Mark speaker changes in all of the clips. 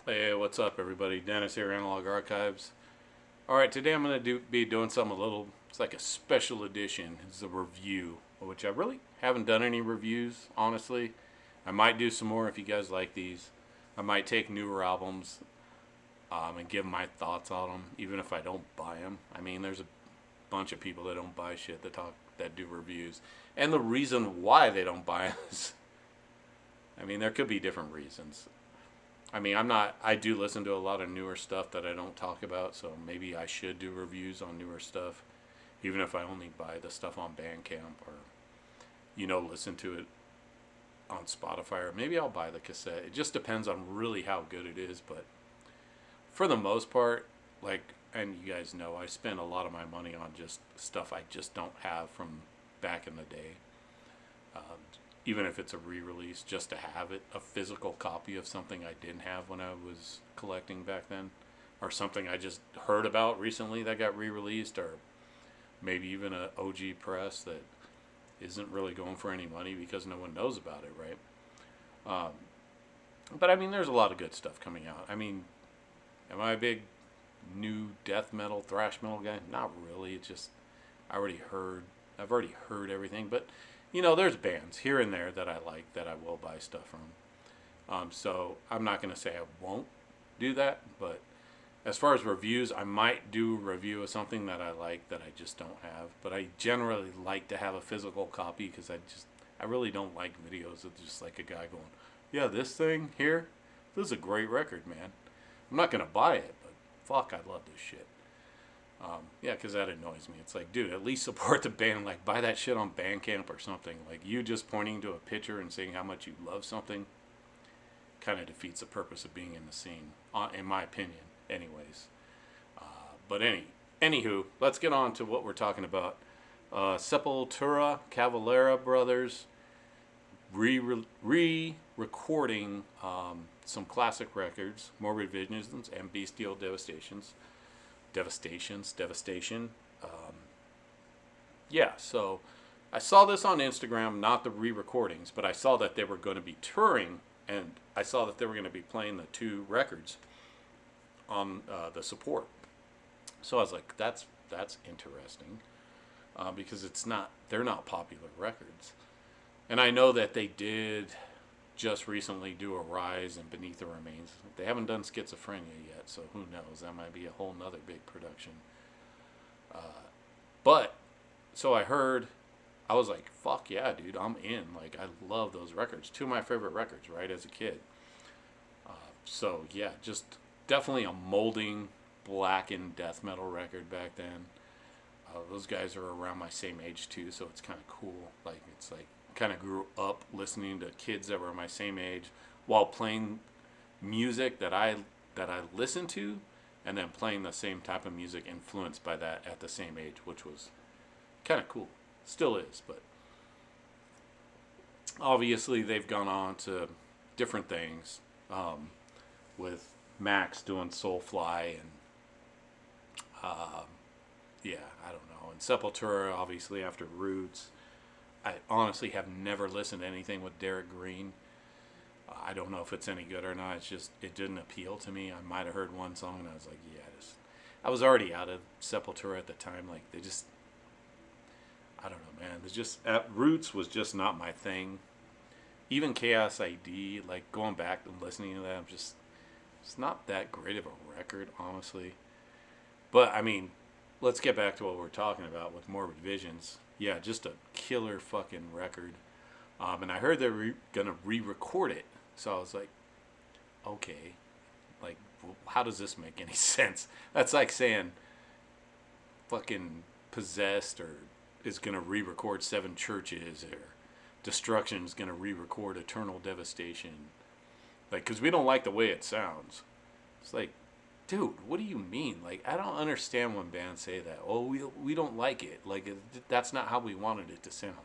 Speaker 1: Hey, what's up, everybody? Dennis here, Analog Archives. All right, today I'm going to be doing something a little. It's like a special edition. It's a review, which I really haven't done any reviews, honestly. I might do some more if you guys like these. I might take newer albums and give my thoughts on them, even if I don't buy them. I mean, there's a bunch of people that don't buy shit that do reviews, and the reason why they don't buy them is, I mean, there could be different reasons. I mean, I'm not. I do listen to a lot of newer stuff that I don't talk about, so maybe I should do reviews on newer stuff, even if I only buy the stuff on Bandcamp or, listen to it on Spotify, or maybe I'll buy the cassette. It just depends on really how good it is, but for the most part, like, and you guys know, I spend a lot of my money on just stuff I just don't have from back in the day. Um, Even if it's a re-release, just to have it, a physical copy of something I didn't have when I was collecting back then, or something I just heard about recently that got re-released, or maybe even a OG press that isn't really going for any money because no one knows about it, right? Um, but I mean, there's a lot of good stuff coming out. I mean, am I a big new death metal, thrash metal guy? Not really. It's just I already heard. I've already heard everything, but there's bands here and there that I like that I will buy stuff from. So I'm not going to say I won't do that, but as far as reviews, I might do a review of something that I like that I just don't have. But I generally like to have a physical copy because I really don't like videos of just like a guy going, yeah, this thing here, this is a great record, man. I'm not going to buy it, but fuck, I love this shit. Yeah, because that annoys me. It's like, dude, at least support the band. Like, buy that shit on Bandcamp or something. Like, you just pointing to a picture and saying how much you love something kind of defeats the purpose of being in the scene, in my opinion, anyways. But anywho, let's get on to what we're talking about. Sepultura, Cavalera Brothers, re-recording some classic records, Morbid Visions and Bestial Devastation. Um, yeah, so I saw this on Instagram, not the re-recordings, but I saw that they were going to be touring, and I saw that they were going to be playing the two records on the support. So I was like, that's interesting because they're not popular records, and I know that they did just recently do a Rise and Beneath the Remains. They haven't done Schizophrenia yet, so who knows? That might be a whole nother big production. Uh, but so I heard, I was like, fuck yeah, dude, I'm in. Like, I love those records. Two of my favorite records, right, as a kid. So yeah, just definitely a molding, blackened death metal record back then. Those guys are around my same age too, so it's kind of cool. Like, it's like kind of grew up listening to kids that were my same age while playing music that I listened to, and then playing the same type of music influenced by that at the same age, which was kind of cool. Still is, but obviously they've gone on to different things, with Max doing Soulfly and um, yeah, I don't know. And Sepultura, obviously after Roots. I honestly have never listened to anything with Derek Green. I don't know if it's any good or not. It's just it didn't appeal to me. I might have heard one song and I was like, yeah, I was already out of Sepultura at the time. Like, they just, I don't know, man. There's just Roots was just not my thing. Even Chaos ID, like going back and listening to that, I'm just it's not that great of a record, honestly. But I mean, let's get back to what we're talking about with Morbid Visions. Yeah, just a killer fucking record. And I heard they're gonna re-record it, so I was like, okay, like, how does this make any sense? That's like saying fucking Possessed or is gonna re-record Seven Churches, or Destruction's gonna re-record Eternal Devastation. Like, because we don't like the way it sounds. It's like, dude, what do you mean? Like, I don't understand when bands say that. Oh, we don't like it. Like, that's not how we wanted it to sound.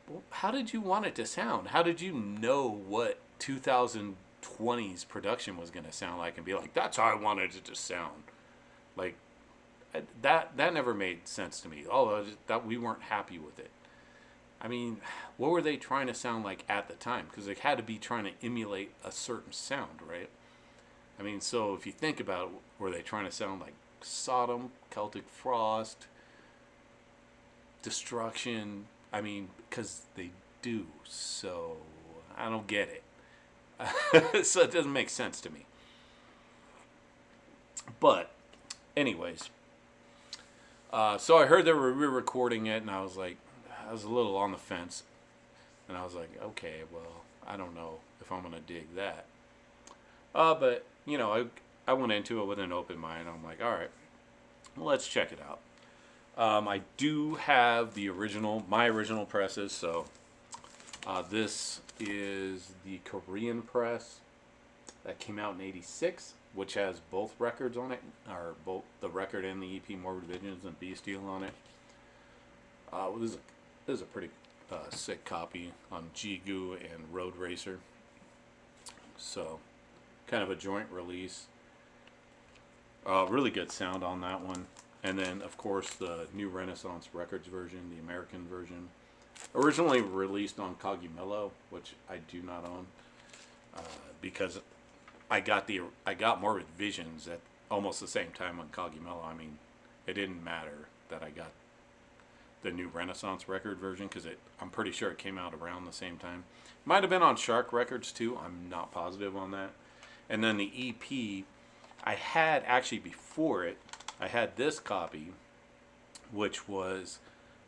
Speaker 1: Well, how did you want it to sound? How did you know what 2020's production was going to sound like and be like, that's how I wanted it to sound? Like, that never made sense to me. Oh, that we weren't happy with it. I mean, what were they trying to sound like at the time? Because they had to be trying to emulate a certain sound, right? I mean, so if you think about it, were they trying to sound like Sodom, Celtic Frost, Destruction? I mean, because they do. So I don't get it. So it doesn't make sense to me. But, anyways, so I heard they were re-recording it, and I was a little on the fence, and I was like, okay, well, I don't know if I'm gonna dig that. But I went into it with an open mind. I'm like, all right, well, let's check it out. I do have my original presses, so this is the Korean press that came out in '86, which has both records on it, or both the record and the EP Morbid Visions and Bestial on it. This is a pretty sick copy on Jigu and Road Racer. So, kind of a joint release. Really good sound on that one. And then, of course, the New Renaissance Records version, the American version. Originally released on Cogumelo, which I do not own, because I got Morbid Visions at almost the same time on Cogumelo. I mean, it didn't matter that I got the New Renaissance record version, because I'm pretty sure it came out around the same time. Might have been on Shark Records too. I'm not positive on that. And then the EP, I had actually before it, I had this copy, which was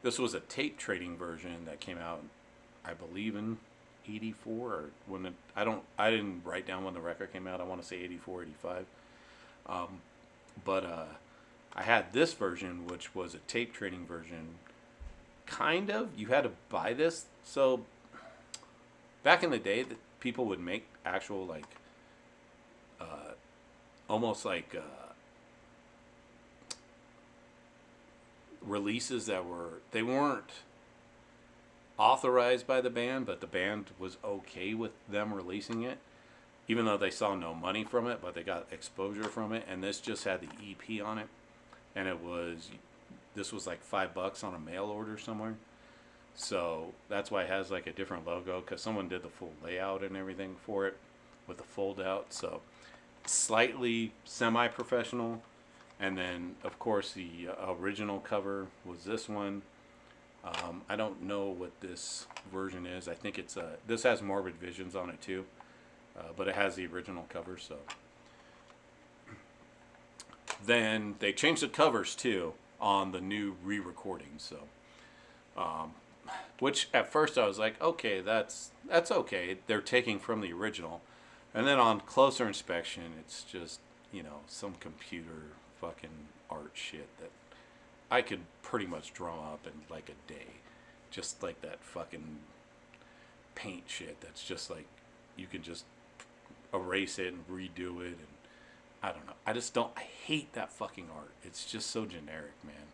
Speaker 1: a tape trading version that came out, I believe, in '84, or I didn't write down when the record came out. I want to say '84, '85. But I had this version, which was a tape trading version. Kind of, you had to buy this. So back in the day, that people would make actual almost releases that they weren't authorized by the band, but the band was okay with them releasing it, even though they saw no money from it, but they got exposure from it. And this just had the EP on it, and this was like $5 on a mail order somewhere. So that's why it has like a different logo, because someone did the full layout and everything for it with the fold out. So slightly semi-professional. And then, of course, the original cover was this one. I don't know what this version is. I think this has Morbid Visions on it too, but it has the original cover. So then they changed the covers too on the new re-recording. So, which at first I was like, okay, that's okay. They're taking from the original, and then on closer inspection, it's just some computer fucking art shit that I could pretty much draw up in like a day. Just like that fucking paint shit that's just like you can just erase it and redo it, and I don't know. I hate that fucking art. It's just so generic, man.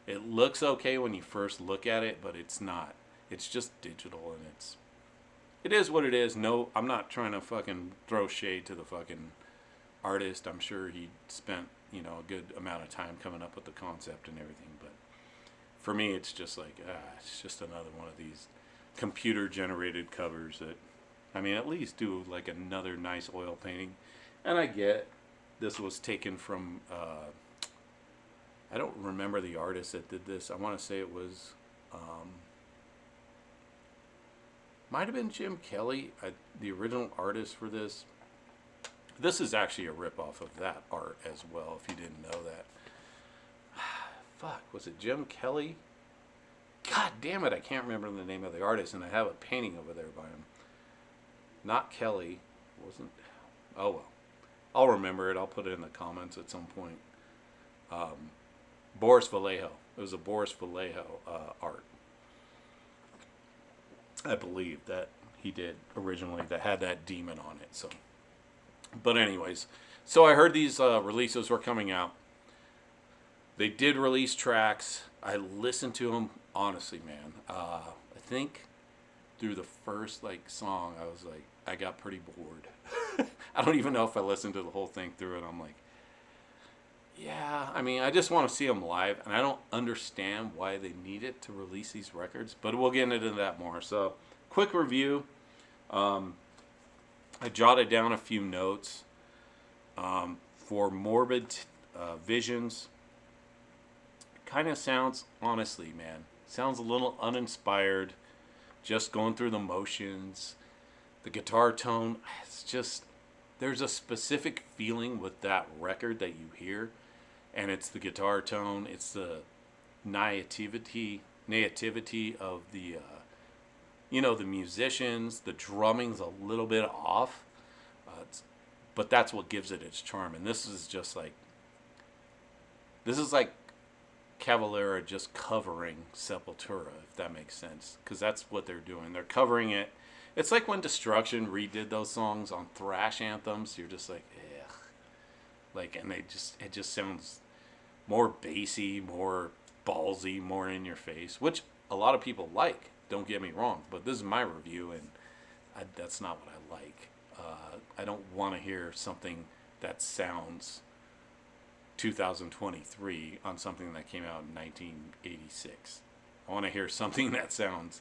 Speaker 1: It looks okay when you first look at it, but it's not. It's just digital, and it is what it is. No, I'm not trying to fucking throw shade to the fucking artist. I'm sure he spent a good amount of time coming up with the concept and everything, but for me it's just like it's just another one of these computer generated covers that, I mean, at least do like another nice oil painting. And I get this was taken from I don't remember the artist that did this. I want to say it was might have been Jim Kelly, the original artist for this. This is actually a ripoff of that art as well, if you didn't know that. Fuck, was it Jim Kelly? God damn it, I can't remember the name of the artist, and I have a painting over there by him. Not Kelly. Wasn't... Oh, well. I'll remember it. I'll put it in the comments at some point. Boris Vallejo. It was a Boris Vallejo art. I believe that he did originally, that had that demon on it, so... But anyways, so I heard these releases were coming out. They did release tracks. I listened to them, honestly, man. I think through the first song, I was like, I got pretty bored. I don't even know if I listened to the whole thing through it. I'm like, yeah, I mean, I just want to see them live, and I don't understand why they needed to release these records, but we'll get into that more. So, quick review. I jotted down a few notes. For Morbid Visions, kind of sounds, honestly, man, sounds a little uninspired, just going through the motions. The guitar tone, it's just, there's a specific feeling with that record that you hear, and it's the guitar tone, it's the naivety of the the musicians. The drumming's a little bit off, but that's what gives it its charm. And this is like Cavalera just covering Sepultura, if that makes sense, because that's what they're doing. They're covering it. It's like when Destruction redid those songs on thrash anthems. You're just like, ugh. Like, and it just sounds more bassy, more ballsy, more in your face, which a lot of people like. Don't get me wrong, but this is my review, and that's not what I like. I don't want to hear something that sounds 2023 on something that came out in 1986. I want to hear something that sounds.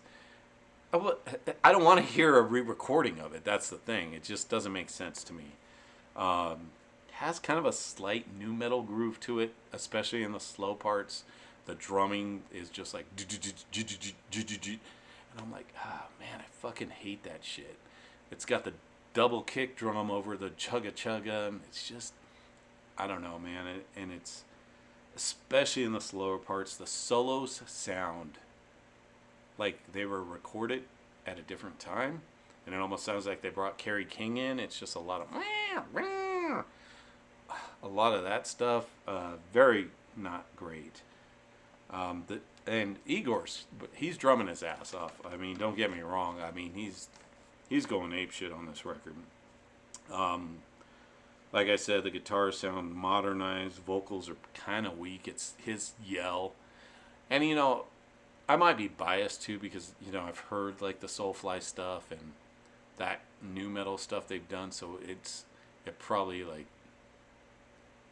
Speaker 1: I don't want to hear a re-recording of it. That's the thing. It just doesn't make sense to me. Has kind of a slight nu metal groove to it, especially in the slow parts. The drumming is just like, and I'm like, man, I fucking hate that shit. It's got the double kick drum over the chugga chugga. It's just, I don't know, man. And it's, especially in the slower parts, the solos sound like they were recorded at a different time. And it almost sounds like they brought Kerry King in. It's just a lot of that stuff. Very not great. And Igor's, he's drumming his ass off. I mean, don't get me wrong. I mean, he's going ape shit on this record. Like I said, the guitars sound modernized. Vocals are kind of weak. It's his yell. And, I might be biased too because, I've heard like the Soulfly stuff and that nu metal stuff they've done. So it probably like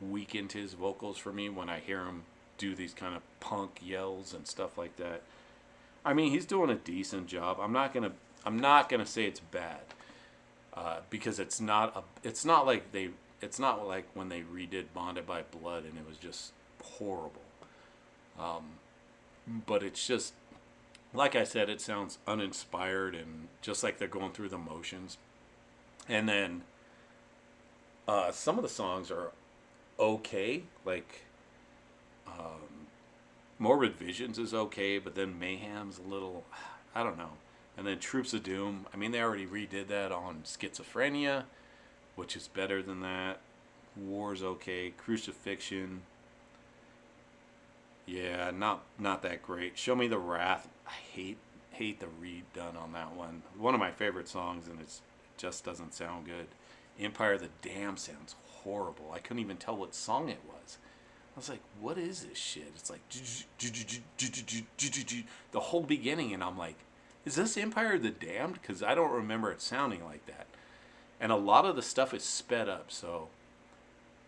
Speaker 1: weakened his vocals for me when I hear him do these kind of punk yells and stuff like that. I mean, he's doing a decent job. I'm not gonna say it's bad because it's not like when they redid Bonded by Blood and it was just horrible. But it's just, like I said, it sounds uninspired and just like they're going through the motions. And then some of the songs are okay, like Morbid Visions is okay, but then Mayhem's a little, I don't know. And then Troops of Doom, I mean, they already redid that on Schizophrenia, which is better than that. War's okay. Crucifixion, yeah, not that great. Show Me the Wrath, I hate the redone on that one. One of my favorite songs, and it just doesn't sound good. Empire of the Damned sounds horrible. I couldn't even tell what song it was. I was like, what is this shit? It's like the whole beginning, and I'm like, is this Empire of the Damned? Because I don't remember it sounding like that. And a lot of the stuff is sped up, so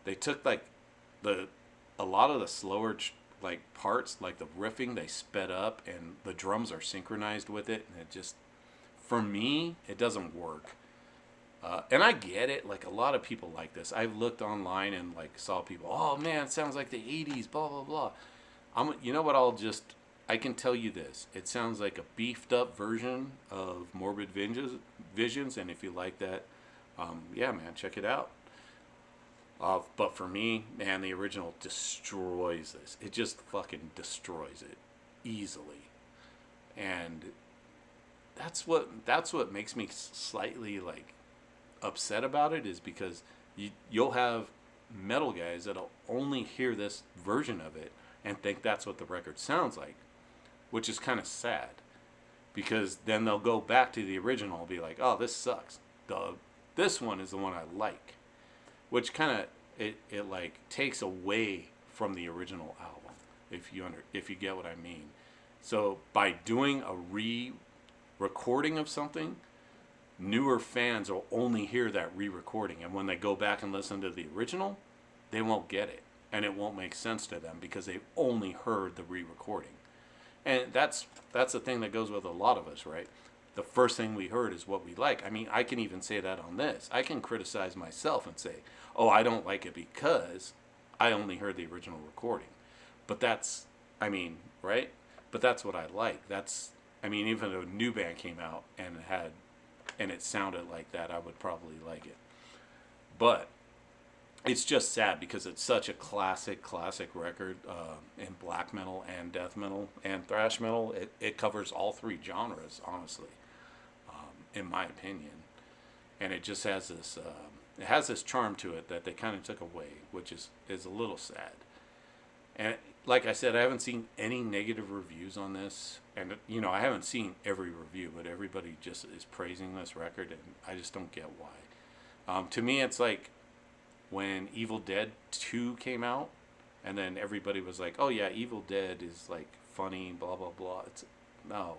Speaker 1: they took like a lot of the slower like parts, like the riffing, they sped up, and the drums are synchronized with it, and it just, for me, it doesn't work. And I get it, like a lot of people like this. I've looked online and like saw people, oh man, it sounds like the 80s, blah blah blah. You know what? I can tell you this. It sounds like a beefed up version of Morbid Visions, and if you like that, yeah, man, check it out. But for me, man, the original destroys this. It just fucking destroys it easily, and that's what makes me slightly like upset about it, is because you'll have metal guys that'll only hear this version of it and think that's what the record sounds like, which is kind of sad, because then they'll go back to the original and be like, oh, this sucks. This one is the one I like, which kind of it like takes away from the original album, if you get what I mean. So by doing a re-recording of something, newer fans will only hear that re-recording, and when they go back and listen to the original, they won't get it, and it won't make sense to them because they've only heard the re-recording. And that's the thing that goes with a lot of us, right? the first thing we heard is what we like. I mean, I can even say that on this. I can criticize myself and say, oh, I don't like it because I only heard the original recording. But that's, I mean, right? But that's what I like. That's, I mean, even if a new band came out and it sounded like that, I would probably like it. But it's just sad because it's such a classic record in black metal and death metal and thrash metal. It covers all three genres, honestly, in my opinion. And it just has this it has this charm to it that they kind of took away, which is a little sad. And like I said, I haven't seen any negative reviews on this, and you know, I haven't seen every review, but everybody just is praising this record, and I just don't get why. To me, it's like when Evil Dead 2 came out, and then everybody was like, "Oh yeah, Evil Dead is like funny, blah blah blah." No,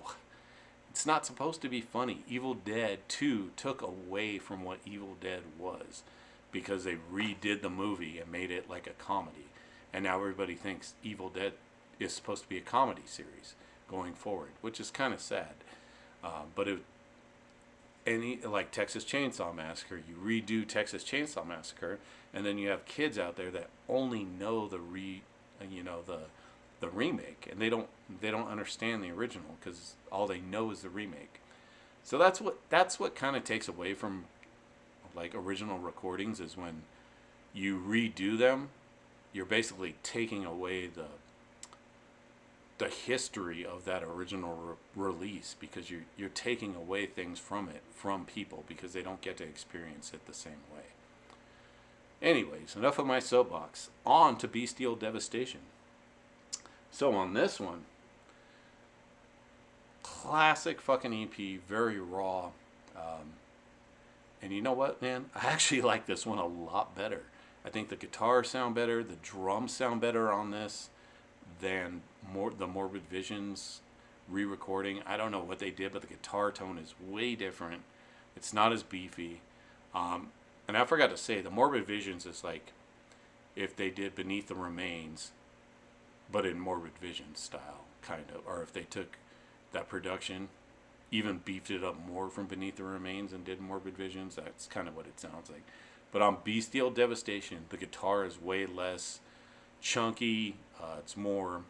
Speaker 1: it's not supposed to be funny. Evil Dead 2 took away from what Evil Dead was because they redid the movie and made it like a comedy. And now everybody thinks Evil Dead is supposed to be a comedy series going forward, which is kind of sad. But like Texas Chainsaw Massacre, you redo Texas Chainsaw Massacre, and then you have kids out there that only know the remake, and they don't understand the original because all they know is the remake. So that's what kind of takes away from like original recordings, is when you redo them, you're basically taking away the history of that original release, because you're taking away things from it, from people, because they don't get to experience it the same way. Anyways, enough of my soapbox. On to Bestial Devastation. So on this one, classic fucking EP, very raw. And you know what, man? I actually like this one a lot better. I think the guitars sound better, the drums sound better on this than the Morbid Visions re-recording. I don't know what they did, but the guitar tone is way different. It's not as beefy. And I forgot to say, the Morbid Visions is like if they did Beneath the Remains, but in Morbid Visions style, kind of. Or if they took that production, even beefed it up more from Beneath the Remains and did Morbid Visions. That's kind of what it sounds like. But on Bestial Devastation, the guitar is way less chunky. It's more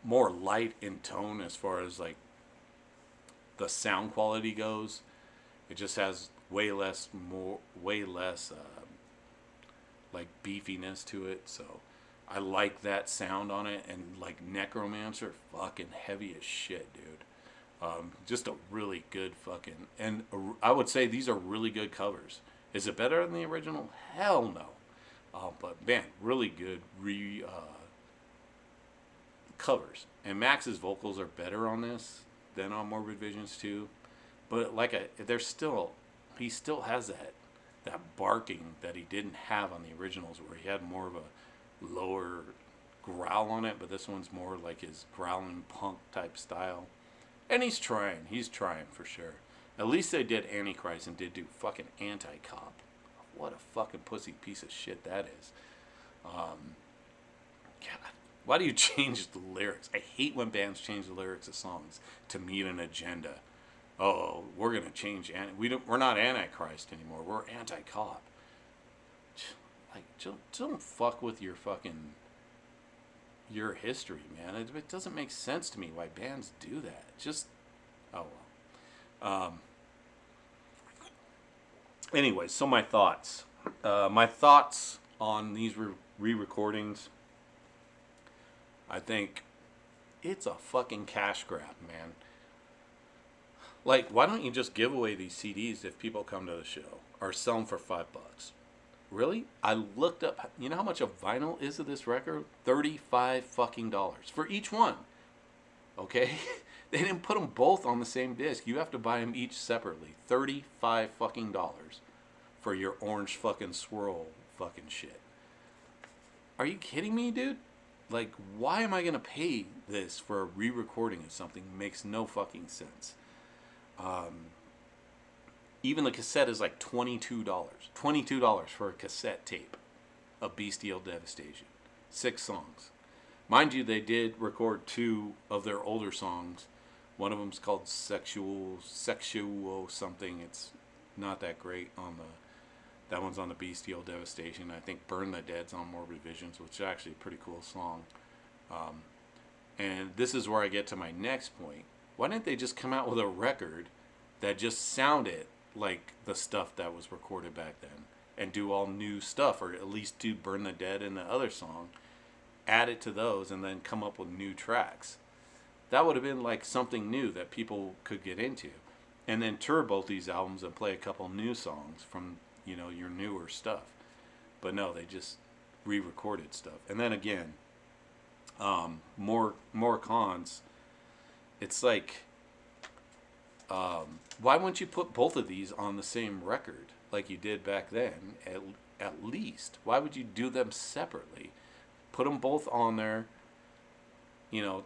Speaker 1: light in tone as far as like the sound quality goes. It just has way less like beefiness to it. So I like that sound on it. And like Necromancer, fucking heavy as shit, dude. Just a really good fucking, and I would say these are really good covers. Is it better than the original? Hell no. But man, really good covers. And Max's vocals are better on this than on Morbid Visions 2. But he still has that barking that he didn't have on the originals, where he had more of a lower growl on it, but this one's more like his growling punk type style. And he's trying for sure. At least they did Antichrist and did do fucking Anti-Cop. What a fucking pussy piece of shit that is. God, why do you change the lyrics? I hate when bands change the lyrics of songs to meet an agenda. Oh, we're gonna change. We're not Antichrist anymore. We're Anti-Cop. Like, don't fuck with your history, man. It doesn't make sense to me why bands do that. Just, oh well. Anyways, so my thoughts. My thoughts on these re-recordings. I think it's a fucking cash grab, man. Like, why don't you just give away these CDs if people come to the show, or sell them for $5? Really? I looked up, you know how much a vinyl is of this record? $35 fucking dollars for each one. Okay? They didn't put them both on the same disc. You have to buy them each separately. $35 fucking dollars for your orange fucking swirl fucking shit. Are you kidding me, dude? Like, why am I going to pay this for a re-recording of something? Makes no fucking sense. Even the cassette is like $22. $22 for a cassette tape of Bestial Devastation. 6 songs. Mind you, they did record 2 of their older songs. One of them's called Sexual something. It's not that great on the. That one's on the Bestial Devastation. I think Burn the Dead's on Morbid Visions, which is actually a pretty cool song. And this is where I get to my next point. Why didn't they just come out with a record that just sounded like the stuff that was recorded back then and do all new stuff, or at least do Burn the Dead and the other song, add it to those, and then come up with new tracks? That would have been like something new that people could get into. And then tour both these albums and play a couple new songs from, your newer stuff. But no, they just re-recorded stuff. And then again, more cons. It's like, why wouldn't you put both of these on the same record like you did back then? At least, why would you do them separately? Put them both on there.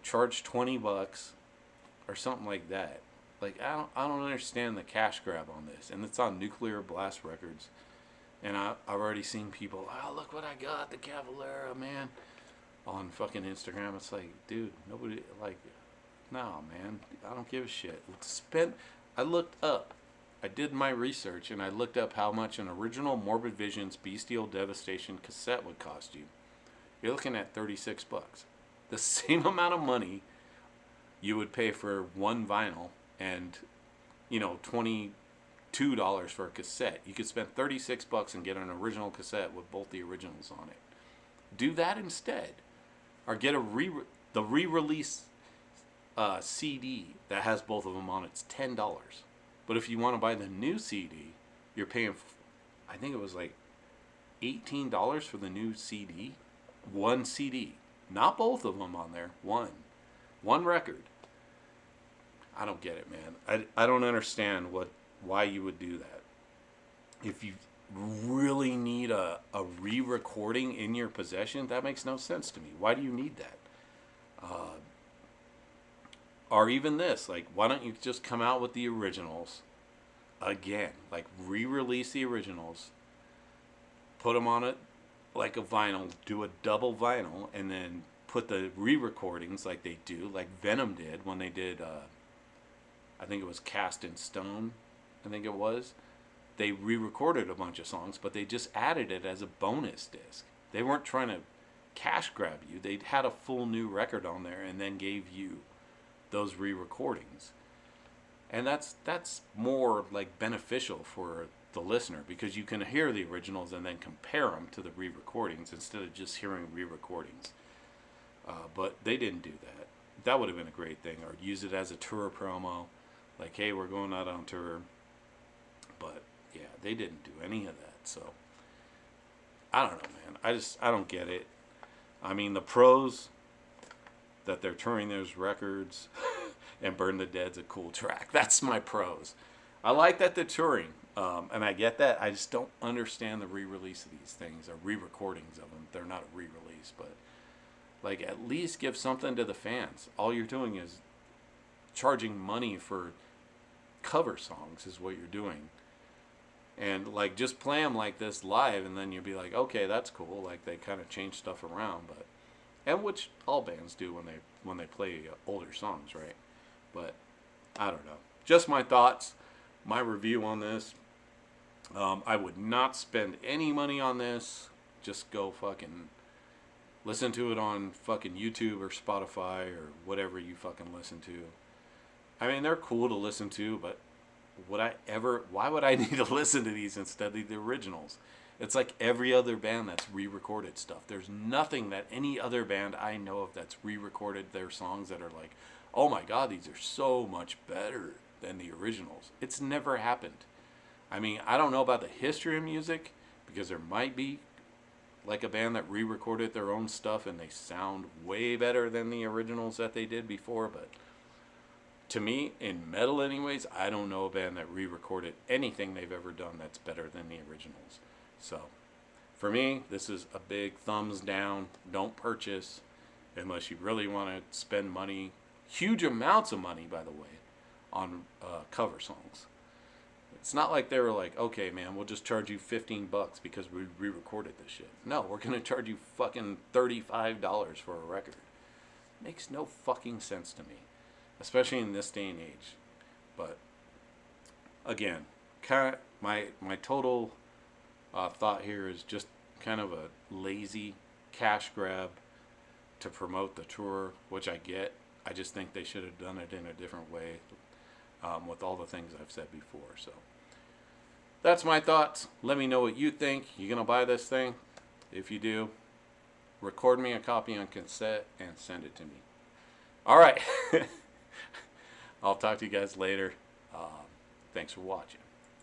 Speaker 1: Charge $20 or something like that. Like, I don't understand the cash grab on this. And it's on Nuclear Blast Records. And I've already seen people, oh, look what I got, the Cavalera, man, on fucking Instagram. It's like, dude, nobody, like, no, man, I don't give a shit. I looked up, I did my research, and I looked up how much an original Morbid Visions Bestial Devastation cassette would cost you. You're looking at $36. The same amount of money you would pay for one vinyl and, $22 for a cassette. You could spend $36 and get an original cassette with both the originals on it. Do that instead. Or get the re-release CD that has both of them on. It's $10. But if you want to buy the new CD, you're paying, I think it was like $18 for the new CD. One CD. Not both of them on there. One record. I don't get it, man. I don't understand why you would do that. If you really need a re-recording in your possession, that makes no sense to me. Why do you need that? Or even this, like, why don't you just come out with the originals again? Like, re-release the originals, put them on it like a vinyl, do a double vinyl, and then put the re-recordings like they do, like Venom did when they did, I think it was Cast in Stone, I think it was. They re-recorded a bunch of songs, but they just added it as a bonus disc. They weren't trying to cash grab you. They had a full new record on there and then gave you those re-recordings. And that's more like beneficial for the listener, because you can hear the originals and then compare them to the re-recordings instead of just hearing re-recordings. But they didn't do that. That would have been a great thing. Or use it as a tour promo. Like, hey, we're going out on tour. But yeah, they didn't do any of that. So I don't know, man. I don't get it. I mean, the pros that they're touring those records and Burn the Dead's a cool track. That's my pros. I like that they're touring, and I get that. I just don't understand the re-release of these things, or re-recordings of them. They're not a re-release, but like, at least give something to the fans. All you're doing is charging money for cover songs is what you're doing. And like, just play them like this live, and then you'll be like, okay, that's cool. Like, they kind of change stuff around, but, and which all bands do when they play older songs, right? But I don't know. Just my thoughts, my review on this. I would not spend any money on this. Just go fucking listen to it on fucking YouTube or Spotify or whatever you fucking listen to. I mean, they're cool to listen to, but why would I need to listen to these instead of the originals? It's like every other band that's re-recorded stuff. There's nothing that any other band I know of that's re-recorded their songs that are like, oh my God, these are so much better than the originals. It's never happened. I mean, I don't know about the history of music, because there might be like a band that re-recorded their own stuff and they sound way better than the originals that they did before, but to me, in metal anyways, I don't know a band that re-recorded anything they've ever done that's better than the originals. So, for me, this is a big thumbs down. Don't purchase unless you really want to spend money, huge amounts of money, by the way, on cover songs. It's not like they were like, okay, man, we'll just charge you $15 because we re-recorded this shit. No, we're going to charge you fucking $35 for a record. Makes no fucking sense to me, especially in this day and age. But again, kind of my total thought here is just kind of a lazy cash grab to promote the tour, which I get. I just think they should have done it in a different way, with all the things I've said before. So that's my thoughts. Let me know what you think. You gonna buy this thing? If you do, record me a copy on cassette and send it to me. All right. I'll talk to you guys later. Thanks for watching.